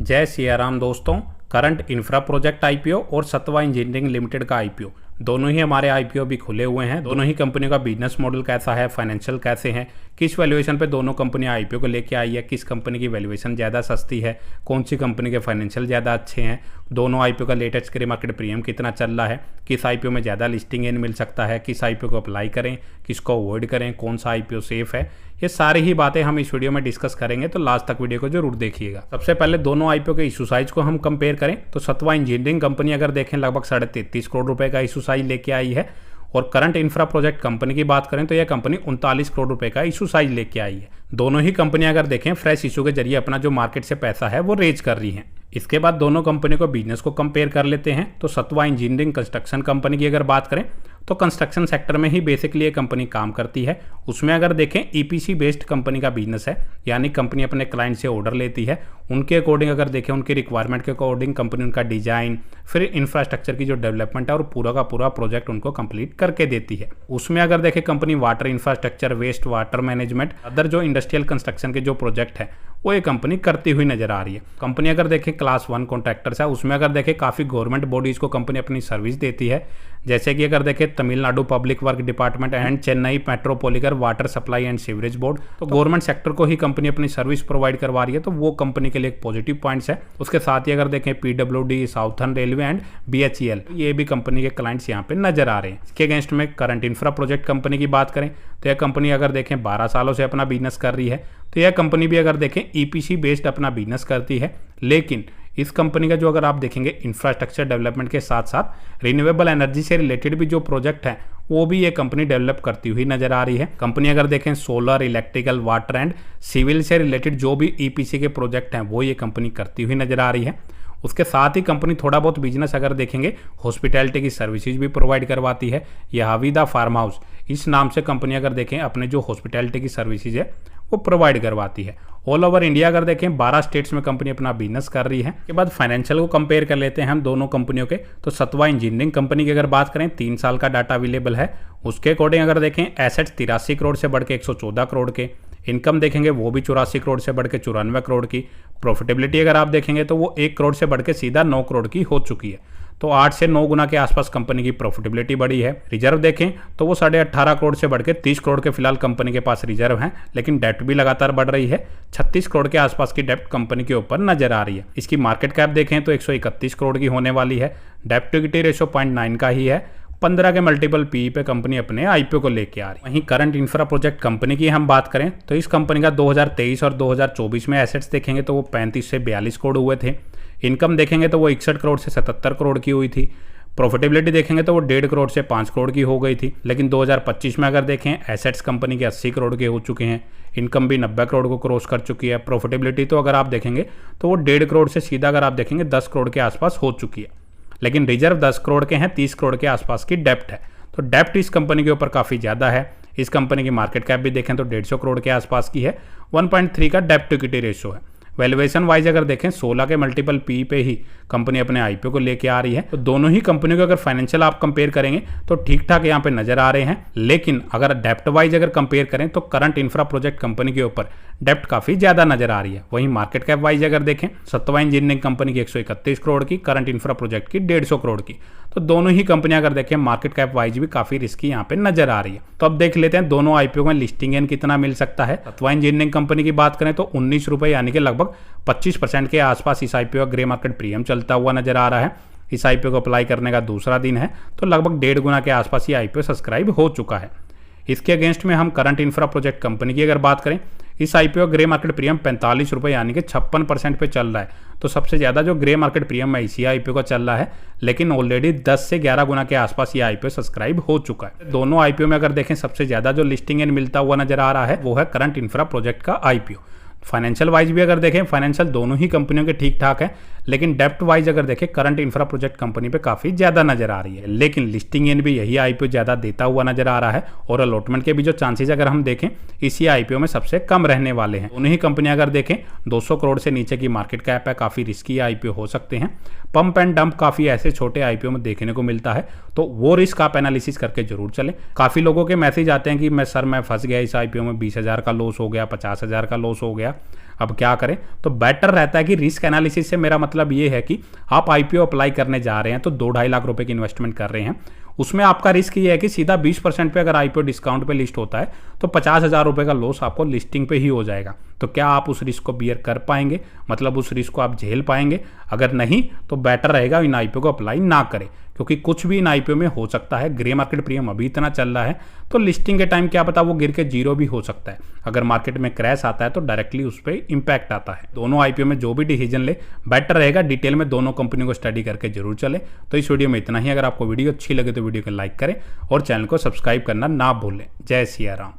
जय सिया राम दोस्तों। Current infra project IPO और सत्वा इंजीनियरिंग लिमिटेड का आईपीओ दोनों ही हमारे आईपीओ भी खुले हुए हैं। दोनों ही कंपनियों का बिजनेस मॉडल कैसा है, फाइनेंशियल कैसे हैं, किस वैल्यूएशन पे दोनों कंपनियां आईपीओ को लेके आई है, किस कंपनी की वैल्यूएशन ज़्यादा सस्ती है, कौन सी कंपनी के फाइनेंशियल ज़्यादा अच्छे हैं, दोनों आईपीओ का लेटेस्ट ग्रे मार्केट प्रीमियम कितना चल रहा है, किस आईपीओ में ज़्यादा लिस्टिंग गेन मिल सकता है, किस आईपीओ को अप्लाई करें, किसको अवॉइड करें, कौन सा आईपीओ सेफ है, ये सारी ही बातें हम इस वीडियो में डिस्कस करेंगे। तो लास्ट तक वीडियो को जरूर देखिएगा। सबसे पहले दोनों आईपीओ के इशू साइज को हम कंपेयर करें तो सत्वा इंजीनियरिंग कंपनी अगर देखें लगभग 33.5 करोड़ रुपए का इशू साइज लेके आई है, और करंट इंफ्रा प्रोजेक्ट कंपनी की बात करें तो यह कंपनी 39 करोड़ रुपए का इशू साइज लेके आई है। दोनों ही कंपनियां अगर देखें फ्रेश इशू के जरिए अपना जो मार्केट से पैसा है वो रेज कर रही हैं। इसके बाद दोनों कंपनी को बिजनेस को कंपेयर कर लेते हैं। तो सत्वा इंजीनियरिंग कंस्ट्रक्शन कंपनी की अगर बात करें तो कंस्ट्रक्शन सेक्टर में ही बेसिकली ये कंपनी काम करती है। उसमें अगर देखें ईपीसी बेस्ड कंपनी का बिजनेस है, यानी कंपनी अपने क्लाइंट से ऑर्डर लेती है, उनके अकॉर्डिंग अगर देखें उनकी रिक्वायरमेंट के अकॉर्डिंग कंपनी उनका डिजाइन फिर इंफ्रास्ट्रक्चर की जो डेवलपमेंट है और पूरा का पूरा प्रोजेक्ट उनको कंप्लीट करके देती है। उसमें अगर देखें company water infrastructure, waste water management, other जो इंडस्ट्रियल कंस्ट्रक्शन के जो प्रोजेक्ट है वो ये कंपनी करती हुई नजर आ रही है। कंपनी अगर देखें क्लास 1 कॉन्ट्रैक्टर्स है, उसमें अगर देखें काफ़ी गवर्नमेंट बॉडीज़ को कंपनी अपनी सर्विस देती है। जैसे कि अगर देखें Tamil Nadu public work department and Chennai metropolitan water supply and sewerage board, तो गवर्नमेंट सेक्टर को ही कंपनी अपनी सर्विस प्रोवाइड करवा रही है, तो वो कंपनी के लिए एक पॉजिटिव पॉइंट्स है। उसके साथ ही अगर देखें PWD, southern railway and BHEL, ये भी कंपनी के क्लाइंट्स यहाँ पे नजर आ रहे हैं। इसके अगेंस्ट में करंट इंफ्रा प्रोजेक्ट कंपनी की बात करें तो यह कंपनी अगर देखें 12 सालों से अपना बिजनेस कर रही है। तो यह कंपनी भी अगर देखें ईपीसी बेस्ड अपना बिजनेस करती है, लेकिन इस कंपनी का जो अगर आप देखेंगे इंफ्रास्ट्रक्चर डेवलपमेंट के साथ साथ रिन्यूएबल एनर्जी से रिलेटेड भी जो प्रोजेक्ट है वो भी ये कंपनी डेवलप करती हुई नजर आ रही है। कंपनी अगर देखें solar, electrical, water and civil से रिलेटेड जो भी ईपीसी के प्रोजेक्ट हैं वो ये कंपनी करती हुई नजर आ रही है। उसके साथ ही कंपनी थोड़ा बहुत बिजनेस अगर देखेंगे हॉस्पिटैलिटी की सर्विसेज भी प्रोवाइड करवाती है। यह हवीदा फार्म हाउस इस नाम से कंपनी अगर देखें अपने जो हॉस्पिटैलिटी की सर्विसेज है वो प्रोवाइड करवाती है। ऑल ओवर इंडिया अगर देखें 12 स्टेट्स में कंपनी अपना बिजनेस कर रही है। के बाद फाइनेंशियल को कंपेयर कर लेते हैं हम दोनों कंपनियों के। तो सत्वा इंजीनियरिंग कंपनी की अगर बात करें 3 साल का डाटा अवेलेबल है। उसके अकॉर्डिंग अगर देखें एसेट्स 83 करोड़ से बढ़ के 114 करोड़ के, इनकम देखेंगे वो भी 84 करोड़ से बढ़ के 94 करोड़ की, प्रॉफिटेबिलिटी अगर आप देखेंगे तो वो 1 करोड़ से बढ़ के सीधा 9 करोड़ की हो चुकी है। तो 8 से 9 गुना के आसपास कंपनी की प्रॉफिटेबिलिटी बढ़ी है। रिजर्व देखें तो वो 18.5 करोड़ से बढ़ के 30 करोड़ के फिलहाल कंपनी के पास रिजर्व हैं, लेकिन डेट भी लगातार बढ़ रही है। 36 करोड़ के आसपास की डेप्ट कंपनी के ऊपर नजर आ रही है। इसकी मार्केट कैप देखें तो 131 करोड़ की होने वाली है। डेप्ट टू इक्विटी रेशो 0.9 का ही है। 15 के मल्टीपल पी पे कंपनी अपने आईपीओ को लेके आ रही है। वहीं करंट इंफ्रा प्रोजेक्ट कंपनी की हम बात करें तो इस कंपनी का 2023 और 2024 में एसेट्स देखेंगे तो वो 35 से 42 करोड़ हुए थे। इनकम देखेंगे तो वो 61 करोड़ से 77 करोड़ की हुई थी। प्रॉफिटेबिलिटी देखेंगे तो वो 1.5 करोड़ से 5 करोड़ की हो गई थी। लेकिन 2025 में अगर देखें एसेट्स कंपनी के 80 करोड़ के हो चुके हैं, इनकम भी 90 करोड़ को क्रॉस कर चुकी है। प्रॉफिटेबिलिटी तो अगर आप देखेंगे तो वो 1.5 करोड़ से सीधा अगर आप देखेंगे 10 करोड़ के आसपास हो चुकी है। लेकिन रिजर्व 10 करोड़ के हैं, 30 करोड़ के आसपास की डेप्ट है। तो डेप्ट इस कंपनी के ऊपर काफ़ी ज़्यादा है। इस कंपनी की मार्केट कैप भी देखें तो 150 करोड़ के आसपास की है। 1.3 का डेप्ट टू इक्विटी रेशो है। वैल्यूएशन वाइज अगर देखें 16 के मल्टीपल पी पे ही कंपनी अपने आईपीओ को लेके आ रही है। तो दोनों ही कंपनियों के अगर फाइनेंशियल आप कंपेयर करेंगे तो ठीक ठाक यहाँ पे नजर आ रहे हैं। लेकिन अगर डेप्ट वाइज अगर कंपेयर करें तो करंट इंफ्रा प्रोजेक्ट कंपनी के ऊपर डेप्ट काफी ज्यादा नजर आ रही है। वहीं मार्केट कैप वाइज अगर देखें सत्वा इंजीनियरिंग कंपनी की 131 करोड़ की, करंट इंफ्रा प्रोजेक्ट की 150 करोड़ की। तो दोनों ही कंपनियां अगर देखें मार्केट कैप वाइज भी काफी रिस्की यहाँ पे नजर आ रही है। तो अब देख लेते हैं दोनों आईपीओ में लिस्टिंग गेन कितना मिल सकता है। सत्वा इंजीनियरिंग कंपनी की बात करें तो 19 रुपए यानी कि लगभग 25% के आसपास इस आईपीओ ग्रे मार्केट प्रीमियम चलता हुआ नजर आ रहा है। इस आईपीओ को अप्लाई करने का दूसरा दिन है तो लगभग 1.5 गुना के आसपास ये आईपीओ सब्सक्राइब हो चुका है। इसके अगेंस्ट में हम करंट इंफ्रा प्रोजेक्ट कंपनी की अगर बात करें, इस आईपीओ ग्रे मार्केट प्रीमियम 45 रुपए यानी कि 56% पे चल रहा है। तो सबसे ज्यादा जो ग्रे मार्केट प्रीमियम है इसी आईपीओ का चल रहा है, लेकिन ऑलरेडी 10 से 11 गुना के आसपास ये आईपीओ सब्सक्राइब हो चुका है। दोनों आईपीओ में अगर देखें सबसे ज्यादा जो लिस्टिंग गेन मिलता हुआ नजर आ रहा है वो है करंट इंफ्रा प्रोजेक्ट का आईपीओ। फाइनेंशियल वाइज भी अगर देखें फाइनेंशियल दोनों ही कंपनियों के ठीक ठाक है, लेकिन डेप्ट वाइज अगर देखें करंट इंफ्रा प्रोजेक्ट कंपनी पे काफी ज्यादा नजर आ रही है। लेकिन लिस्टिंग इन भी यही आईपीओ ज्यादा देता हुआ नजर आ रहा है और अलॉटमेंट के भी जो चांसेस अगर हम देखें इसी आईपीओ में सबसे कम रहने वाले हैं। दोनों ही कंपनियां अगर देखें 200 करोड़ से नीचे की मार्केट कैप है, काफी रिस्की आईपीओ हो सकते हैं। पंप एंड डंप काफी ऐसे छोटे आईपीओ में देखने को मिलता है, तो वो रिस्क आप एनालिसिस करके जरूर चलें। काफी लोगों के मैसेज आते हैं कि मैं फंस गया इस आईपीओ में, 20,000 का लॉस हो गया, 50,000 का लॉस हो गया। अब क्या करें, तो बेटर रहता है कि रिस्क एनालिसिस से मेरा मतलब ये है कि आप आईपीओ अप्लाई करने जा रहे हैं तो 2-2.5 लाख रुपए की इन्वेस्टमेंट कर रहे हैं। उसमें आपका रिस्क ये है कि सीधा 20% पे अगर आईपीओ डिस्काउंट पे लिस्ट होता है तो 50,000 रुपए का लॉस आपको लिस्टिंग पे ही हो जाएगा। तो क्या आप उस रिस्क को बियर कर पाएंगे, मतलब उस रिस्क को आप झेल पाएंगे? अगर नहीं तो बेटर रहेगा इन आईपीओ को अप्लाई ना करें, क्योंकि कुछ भी इन आईपीओ में हो सकता है। ग्रे मार्केट प्रीमियम अभी इतना चल रहा है तो लिस्टिंग के टाइम क्या पता वो गिर के 0 भी हो सकता है। अगर मार्केट में क्रैश आता है तो डायरेक्टली उस पर इंपैक्ट आता है। दोनों आईपीओ में जो भी डिसीजन ले बेटर रहेगा डिटेल में दोनों कंपनियों को स्टडी करके जरूर चले। तो इस वीडियो में इतना ही। अगर आपको वीडियो अच्छी लगे तो वीडियो को लाइक करें और चैनल को सब्सक्राइब करना ना भूलें। जय सिया राम।